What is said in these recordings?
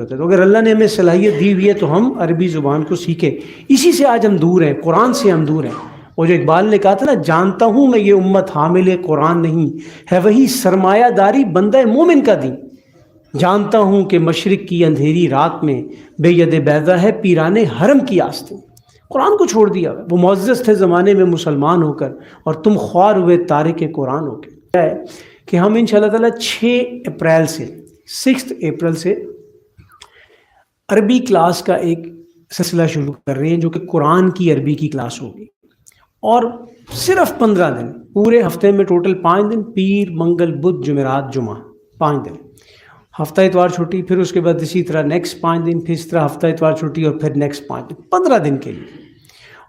ضرورت ہے. تو اگر اللہ نے ہمیں صلاحیت دی ہوئی ہے تو ہم عربی زبان کو سیکھیں. اسی سے آج ہم دور ہیں، قرآن سے ہم دور ہیں. وہ جو اقبال نے کہا تھا نا، جانتا ہوں میں یہ امت حامل قرآن نہیں ہے، وہی سرمایہ داری بندہ مومن کا دین. جانتا ہوں کہ مشرق کی اندھیری رات میں بے ید بیضا ہے پیران حرم کی آستین. قرآن کو چھوڑ دیا. وہ معزز تھے زمانے میں مسلمان ہو کر، اور تم خوار ہوئے تارک قرآن ہو کے. کیا ہے کہ ہم انشاءاللہ تعالیٰ 6 اپریل سے عربی کلاس کا ایک سلسلہ شروع کر رہے ہیں، جو کہ قرآن کی عربی کی کلاس ہوگی. اور صرف 15 دن، پورے ہفتے میں ٹوٹل 5 دن، پیر منگل بدھ جمعرات جمعہ، 5 دن. ہفتہ اتوار چھٹی، پھر اس کے بعد اسی طرح نیکسٹ 5 دن، پھر اس طرح ہفتہ اتوار چھٹی، اور پھر نیکسٹ 5 دن، 15 دن کے لیے.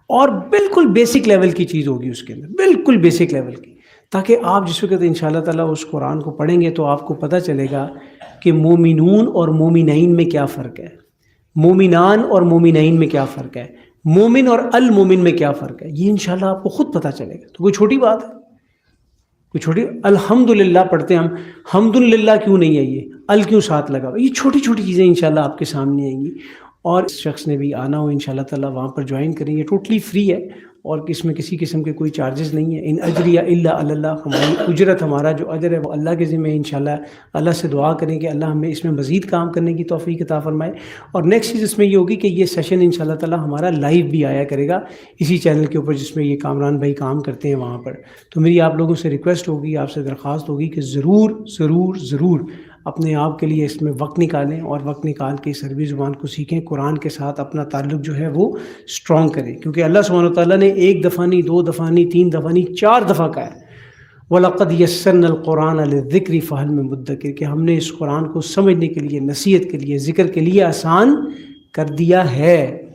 اور بالکل بیسک لیول کی چیز ہوگی اس کے اندر، بالکل بیسک لیول کی، تاکہ آپ جس وقت انشاءاللہ تعالیٰ اس قرآن کو پڑھیں گے تو آپ کو پتہ چلے گا کہ مومنون اور مومنین میں کیا فرق ہے، مومنان اور مومنین میں کیا فرق ہے، مومن اور المومن میں کیا فرق ہے. یہ انشاءاللہ آپ کو خود پتہ چلے گا. تو کوئی چھوٹی بات ہے، کوئی چھوٹی الحمدللہ پڑھتے ہیں ہم، حمدللہ کیوں نہیں ہے، یہ ال کیوں ساتھ لگا ہوا؟ یہ چھوٹی چھوٹی چیزیں انشاءاللہ آپ کے سامنے آئیں گی. اور اس شخص نے بھی آنا ہو انشاءاللہ تعالیٰ وہاں پر جوائن کریں گے. ٹوٹلی فری ہے، اور اس میں کسی قسم کے کوئی چارجز نہیں ہیں. ان اجریہ الا علی اللہ، ہماری اجرت، ہمارا جو اجر ہے وہ اللہ کے ذمہ ہے. انشاءاللہ اللہ سے دعا کریں کہ اللہ ہمیں اس میں مزید کام کرنے کی توفیق عطا فرمائے. اور نیکسٹ چیز اس میں یہ ہوگی کہ یہ سیشن انشاءاللہ تعالیٰ ہمارا لائیو بھی آیا کرے گا اسی چینل کے اوپر جس میں یہ کامران بھائی کام کرتے ہیں وہاں پر. تو میری آپ لوگوں سے ریکویسٹ ہوگی، آپ سے درخواست ہوگی کہ ضرور ضرور ضرور اپنے آپ کے لیے اس میں وقت نکالیں، اور وقت نکال کے اس عربی زبان کو سیکھیں. قرآن کے ساتھ اپنا تعلق جو ہے وہ اسٹرانگ کریں، کیونکہ اللہ سبحانہ وتعالیٰ نے 1 دفعہ نہیں، 2 دفعہ نہیں، 3 دفعہ نہیں، 4 دفعہ کہا ہے وَلَقَدْ يَسَّرْنَا الْقُرْآنَ لِلذِّكْرِ فَهَلْ مِن مُدَّكِرٍ، کہ ہم نے اس قرآن کو سمجھنے کے لیے، نصیحت کے لیے، ذکر کے لیے آسان کر دیا ہے.